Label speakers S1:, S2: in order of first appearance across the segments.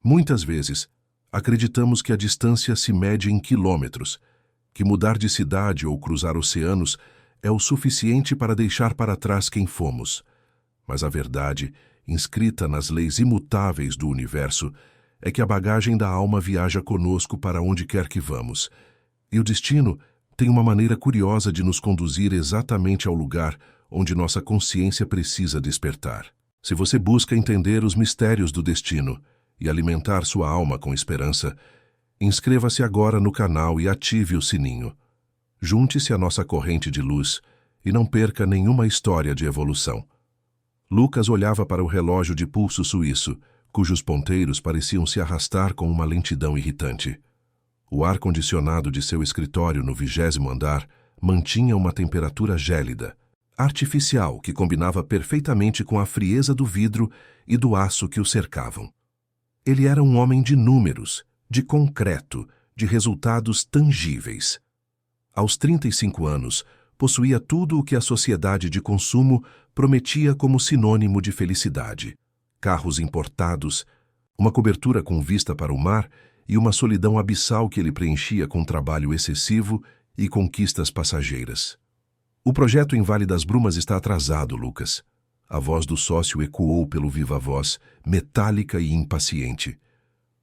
S1: Muitas vezes, acreditamos que a distância se mede em quilômetros, que mudar de cidade ou cruzar oceanos é o suficiente para deixar para trás quem fomos. Mas a verdade, inscrita nas leis imutáveis do universo, é que a bagagem da alma viaja conosco para onde quer que vamos. E o destino tem uma maneira curiosa de nos conduzir exatamente ao lugar onde nossa consciência precisa despertar. Se você busca entender os mistérios do destino e alimentar sua alma com esperança, inscreva-se agora no canal e ative o sininho. Junte-se à nossa corrente de luz e não perca nenhuma história de evolução. Lucas olhava para o relógio de pulso suíço, cujos ponteiros pareciam se arrastar com uma lentidão irritante. O ar-condicionado de seu escritório no 20º andar mantinha uma temperatura gélida, artificial, que combinava perfeitamente com a frieza do vidro e do aço que o cercavam. Ele era um homem de números, de concreto, de resultados tangíveis. Aos 35 anos, possuía tudo o que a sociedade de consumo prometia como sinônimo de felicidade: carros importados, uma cobertura com vista para o mar e uma solidão abissal que ele preenchia com trabalho excessivo e conquistas passageiras. O projeto em Vale das Brumas está atrasado, Lucas. A voz do sócio ecoou pelo viva-voz, metálica e impaciente.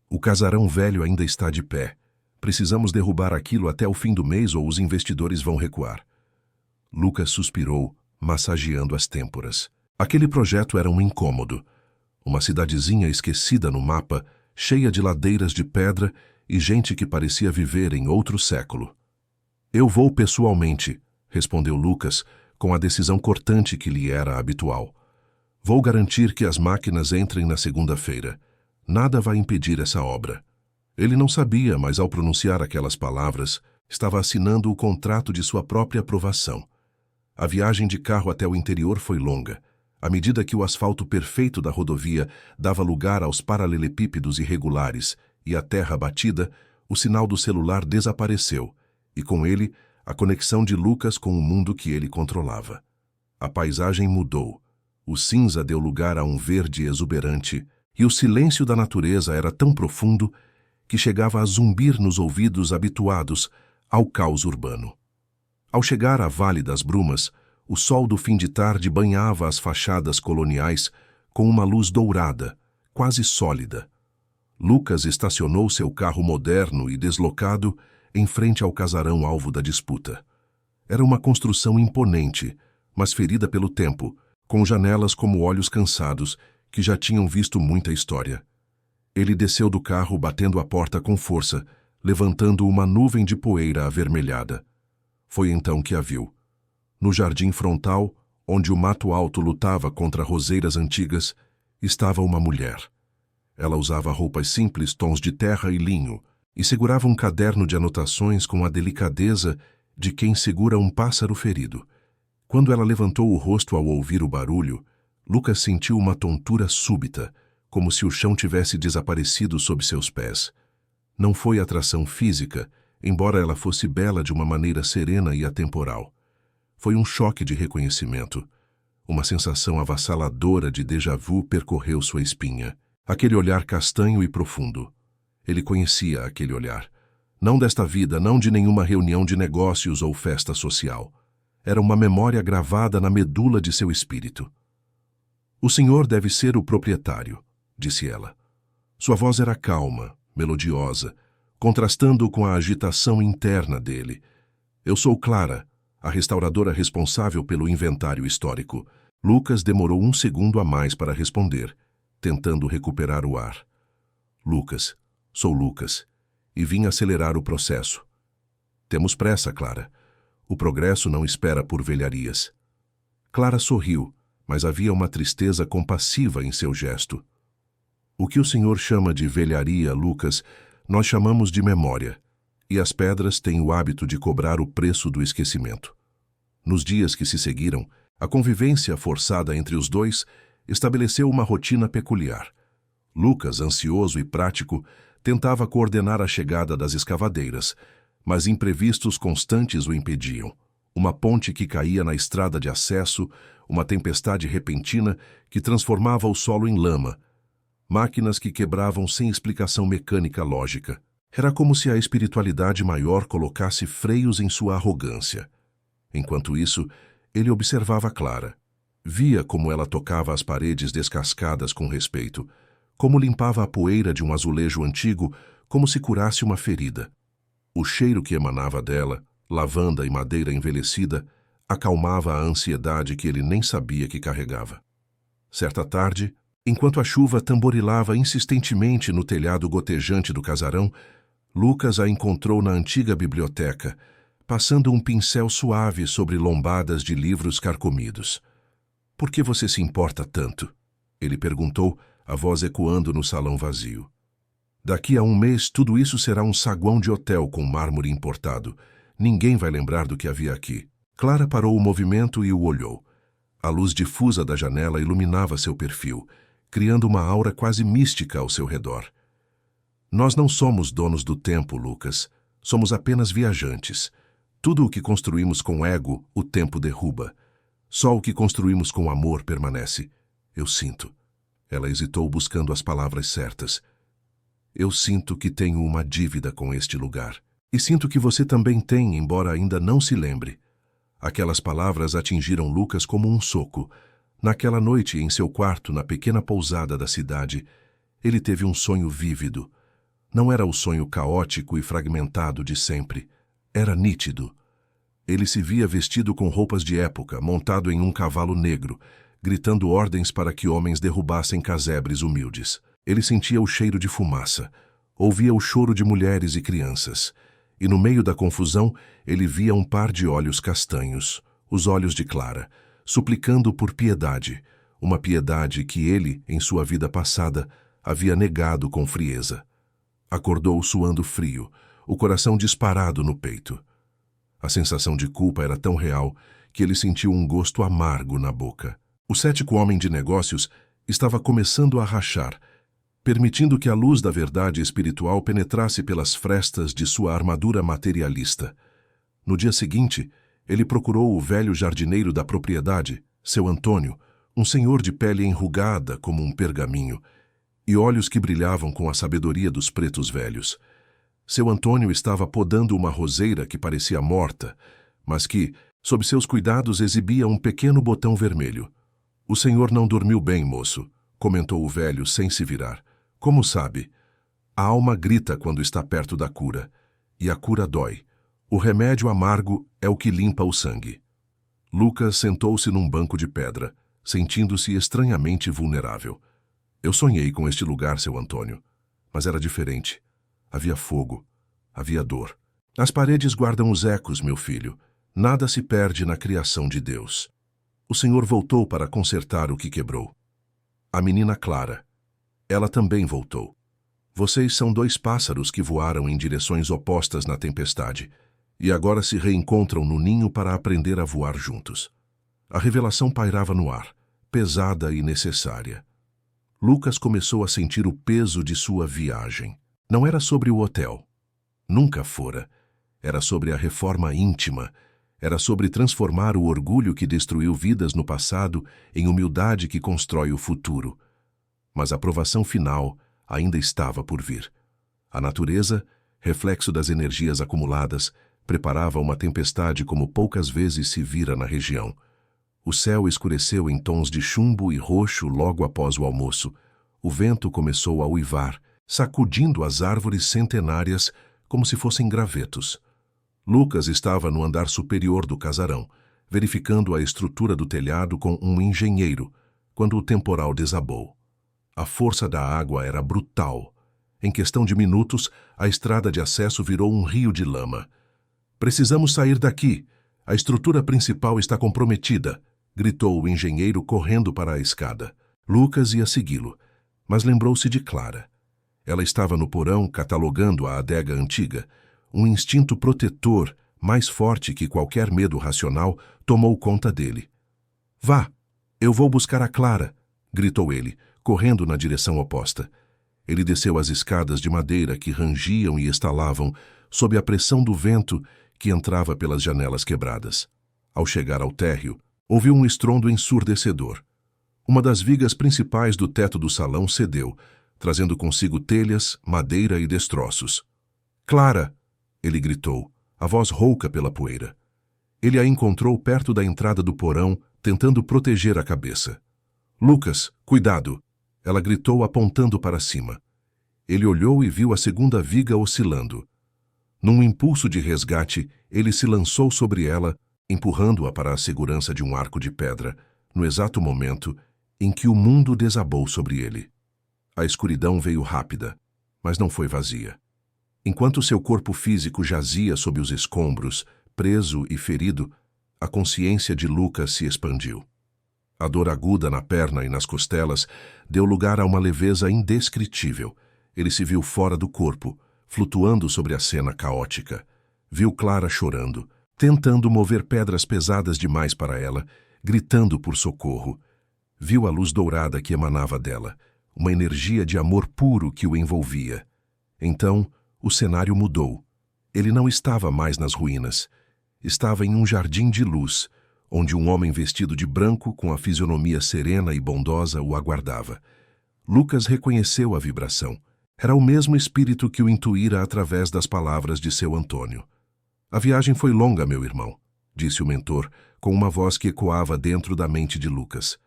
S1: O casarão velho ainda está de pé. Precisamos derrubar aquilo até o fim do mês ou os investidores vão recuar. Lucas suspirou, massageando as têmporas. Aquele projeto era um incômodo. Uma cidadezinha esquecida no mapa, cheia de ladeiras de pedra e gente que parecia viver em outro século. Eu vou pessoalmente, respondeu Lucas, com a decisão cortante que lhe era habitual. Vou garantir que as máquinas entrem na segunda-feira. Nada vai impedir essa obra. Ele não sabia, mas ao pronunciar aquelas palavras, estava assinando o contrato de sua própria aprovação. A viagem de carro até o interior foi longa. À medida que o asfalto perfeito da rodovia dava lugar aos paralelepípedos irregulares e à terra batida, o sinal do celular desapareceu, e com ele, a conexão de Lucas com o mundo que ele controlava. A paisagem mudou. O cinza deu lugar a um verde exuberante, e o silêncio da natureza era tão profundo que chegava a zumbir nos ouvidos habituados ao caos urbano. Ao chegar à Vale das Brumas, o sol do fim de tarde banhava as fachadas coloniais com uma luz dourada, quase sólida. Lucas estacionou seu carro moderno e deslocado em frente ao casarão alvo da disputa. Era uma construção imponente, mas ferida pelo tempo, com janelas como olhos cansados que já tinham visto muita história. Ele desceu do carro batendo a porta com força, levantando uma nuvem de poeira avermelhada. Foi então que a viu. No jardim frontal, onde o mato alto lutava contra roseiras antigas, estava uma mulher. Ela usava roupas simples, tons de terra e linho, e segurava um caderno de anotações com a delicadeza de quem segura um pássaro ferido. Quando ela levantou o rosto ao ouvir o barulho, Lucas sentiu uma tontura súbita, como se o chão tivesse desaparecido sob seus pés. Não foi atração física, embora ela fosse bela de uma maneira serena e atemporal. Foi um choque de reconhecimento. Uma sensação avassaladora de déjà-vu percorreu sua espinha. Aquele olhar castanho e profundo. Ele conhecia aquele olhar. Não desta vida, não de nenhuma reunião de negócios ou festa social. Era uma memória gravada na medula de seu espírito. O senhor deve ser o proprietário, disse ela. Sua voz era calma, melodiosa, contrastando com a agitação interna dele. Eu sou Clara, a restauradora responsável pelo inventário histórico. Lucas demorou um segundo a mais para responder, tentando recuperar o ar. Lucas, sou Lucas, e vim acelerar o processo. Temos pressa, Clara. O progresso não espera por velharias. Clara sorriu, mas havia uma tristeza compassiva em seu gesto. O que o senhor chama de velharia, Lucas, nós chamamos de memória, e as pedras têm o hábito de cobrar o preço do esquecimento. Nos dias que se seguiram, a convivência forçada entre os dois estabeleceu uma rotina peculiar. Lucas, ansioso e prático, tentava coordenar a chegada das escavadeiras, mas imprevistos constantes o impediam. Uma ponte que caía na estrada de acesso, uma tempestade repentina que transformava o solo em lama. máquinas que quebravam sem explicação mecânica lógica. Era como se a espiritualidade maior colocasse freios em sua arrogância. Enquanto isso, ele observava Clara. Via como ela tocava as paredes descascadas com respeito, como limpava a poeira de um azulejo antigo, como se curasse uma ferida. O cheiro que emanava dela, lavanda e madeira envelhecida, acalmava a ansiedade que ele nem sabia que carregava. Certa tarde, enquanto a chuva tamborilava insistentemente no telhado gotejante do casarão, Lucas a encontrou na antiga biblioteca, passando um pincel suave sobre lombadas de livros carcomidos. — Por que você se importa tanto? Ele perguntou, a voz ecoando no salão vazio. — Daqui a um mês tudo isso será um saguão de hotel com mármore importado. Ninguém vai lembrar do que havia aqui. Clara parou o movimento e o olhou. A luz difusa da janela iluminava seu perfil, criando uma aura quase mística ao seu redor. — Nós não somos donos do tempo, Lucas. Somos apenas viajantes. Tudo o que construímos com ego, o tempo derruba. Só o que construímos com amor permanece. Eu sinto. Ela hesitou buscando as palavras certas. Eu sinto que tenho uma dívida com este lugar. E sinto que você também tem, embora ainda não se lembre. Aquelas palavras atingiram Lucas como um soco. Naquela noite, em seu quarto, na pequena pousada da cidade, ele teve um sonho vívido. Não era o sonho caótico e fragmentado de sempre. Era nítido. Ele se via vestido com roupas de época, montado em um cavalo negro, gritando ordens para que homens derrubassem casebres humildes. Ele sentia o cheiro de fumaça, ouvia o choro de mulheres e crianças, e no meio da confusão ele via um par de olhos castanhos, os olhos de Clara, suplicando por piedade, uma piedade que ele, em sua vida passada, havia negado com frieza. Acordou suando frio, o coração disparado no peito. A sensação de culpa era tão real que ele sentiu um gosto amargo na boca. O cético homem de negócios estava começando a rachar, permitindo que a luz da verdade espiritual penetrasse pelas frestas de sua armadura materialista. No dia seguinte, ele procurou o velho jardineiro da propriedade, seu Antônio, um senhor de pele enrugada como um pergaminho, e olhos que brilhavam com a sabedoria dos pretos velhos. Seu Antônio estava podando uma roseira que parecia morta, mas que, sob seus cuidados, exibia um pequeno botão vermelho. — O senhor não dormiu bem, moço, comentou o velho sem se virar. — Como sabe? A alma grita quando está perto da cura, e a cura dói. O remédio amargo é o que limpa o sangue. Lucas sentou-se num banco de pedra, sentindo-se estranhamente vulnerável. — Eu sonhei com este lugar, seu Antônio, mas era diferente. Havia fogo, havia dor. As paredes guardam os ecos, meu filho. Nada se perde na criação de Deus. O Senhor voltou para consertar o que quebrou. A menina Clara. Ela também voltou. Vocês são dois pássaros que voaram em direções opostas na tempestade e agora se reencontram no ninho para aprender a voar juntos. A revelação pairava no ar, pesada e necessária. Lucas começou a sentir o peso de sua viagem. Não era sobre o hotel. Nunca fora. Era sobre a reforma íntima. Era sobre transformar o orgulho que destruiu vidas no passado em humildade que constrói o futuro. Mas a provação final ainda estava por vir. A natureza, reflexo das energias acumuladas, preparava uma tempestade como poucas vezes se vira na região. O céu escureceu em tons de chumbo e roxo logo após o almoço. O vento começou a uivar, sacudindo as árvores centenárias como se fossem gravetos. Lucas estava no andar superior do casarão, verificando a estrutura do telhado com um engenheiro, quando o temporal desabou. A força da água era brutal. Em questão de minutos, a estrada de acesso virou um rio de lama. — Precisamos sair daqui. A estrutura principal está comprometida, gritou o engenheiro correndo para a escada. Lucas ia segui-lo, mas lembrou-se de Clara. Ela estava no porão catalogando a adega antiga. Um instinto protetor, mais forte que qualquer medo racional, tomou conta dele. — Vá, eu vou buscar a Clara, gritou ele, correndo na direção oposta. Ele desceu as escadas de madeira que rangiam e estalavam sob a pressão do vento que entrava pelas janelas quebradas. Ao chegar ao térreo, ouviu um estrondo ensurdecedor. Uma das vigas principais do teto do salão cedeu, trazendo consigo telhas, madeira e destroços. Clara! Ele gritou, a voz rouca pela poeira. Ele a encontrou perto da entrada do porão, tentando proteger a cabeça. Lucas, cuidado! Ela gritou apontando para cima. Ele olhou e viu a segunda viga oscilando. Num impulso de resgate, ele se lançou sobre ela, empurrando-a para a segurança de um arco de pedra, no exato momento em que o mundo desabou sobre ele. A escuridão veio rápida, mas não foi vazia. Enquanto seu corpo físico jazia sob os escombros, preso e ferido, a consciência de Lucas se expandiu. A dor aguda na perna e nas costelas deu lugar a uma leveza indescritível. Ele se viu fora do corpo, flutuando sobre a cena caótica. Viu Clara chorando, tentando mover pedras pesadas demais para ela, gritando por socorro. Viu a luz dourada que emanava dela, uma energia de amor puro que o envolvia. Então, o cenário mudou. Ele não estava mais nas ruínas. Estava em um jardim de luz, onde um homem vestido de branco, com a fisionomia serena e bondosa, o aguardava. Lucas reconheceu a vibração. Era o mesmo espírito que o intuíra através das palavras de seu Antônio. A viagem foi longa, meu irmão, disse o mentor, com uma voz que ecoava dentro da mente de Lucas.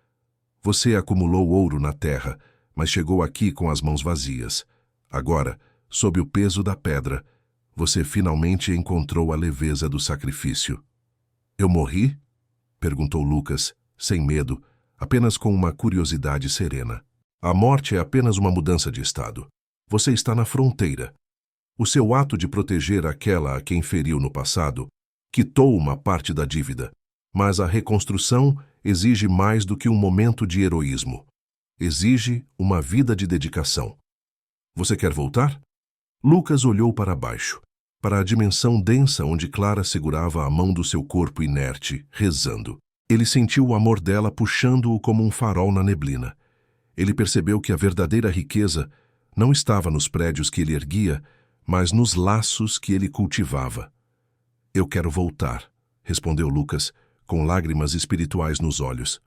S1: Você acumulou ouro na terra, mas chegou aqui com as mãos vazias. Agora, sob o peso da pedra, você finalmente encontrou a leveza do sacrifício. Eu morri? Perguntou Lucas, sem medo, apenas com uma curiosidade serena. A morte é apenas uma mudança de estado. Você está na fronteira. O seu ato de proteger aquela a quem feriu no passado quitou uma parte da dívida, mas a reconstrução exige mais do que um momento de heroísmo. Exige uma vida de dedicação. Você quer voltar? Lucas olhou para baixo, para a dimensão densa onde Clara segurava a mão do seu corpo inerte, rezando. Ele sentiu o amor dela puxando-o como um farol na neblina. Ele percebeu que a verdadeira riqueza não estava nos prédios que ele erguia, mas nos laços que ele cultivava. Eu quero voltar, respondeu Lucas, com lágrimas espirituais nos olhos.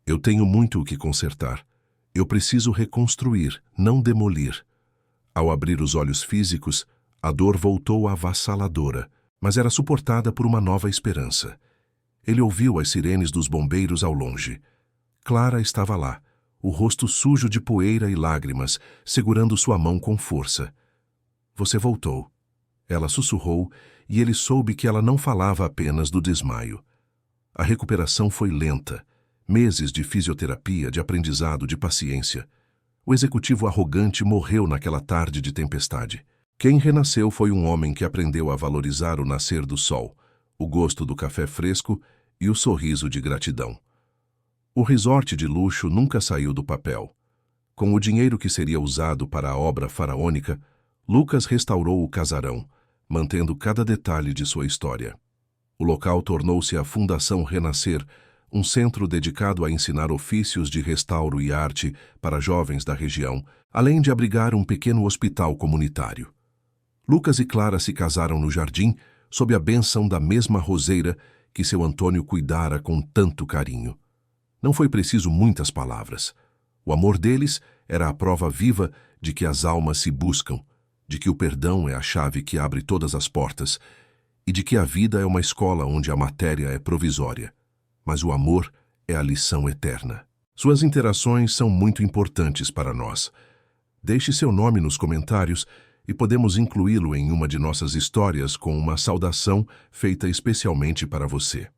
S1: Eu tenho muito o que consertar. Eu preciso reconstruir, não demolir. Ao abrir os olhos físicos, a dor voltou avassaladora, mas era suportada por uma nova esperança. Ele ouviu as sirenes dos bombeiros ao longe. Clara estava lá, o rosto sujo de poeira e lágrimas, segurando sua mão com força. Você voltou. Ela sussurrou, e ele soube que ela não falava apenas do desmaio. A recuperação foi lenta. Meses de fisioterapia, de aprendizado, de paciência. O executivo arrogante morreu naquela tarde de tempestade. Quem renasceu foi um homem que aprendeu a valorizar o nascer do sol, o gosto do café fresco e o sorriso de gratidão. O resort de luxo nunca saiu do papel. Com o dinheiro que seria usado para a obra faraônica, Lucas restaurou o casarão, mantendo cada detalhe de sua história. O local tornou-se a Fundação Renascer, um centro dedicado a ensinar ofícios de restauro e arte para jovens da região, além de abrigar um pequeno hospital comunitário. Lucas e Clara se casaram no jardim, sob a bênção da mesma roseira que seu Antônio cuidara com tanto carinho. Não foi preciso muitas palavras. O amor deles era a prova viva de que as almas se buscam, de que o perdão é a chave que abre todas as portas e de que a vida é uma escola onde a matéria é provisória, mas o amor é a lição eterna. Suas interações são muito importantes para nós. Deixe seu nome nos comentários e podemos incluí-lo em uma de nossas histórias com uma saudação feita especialmente para você.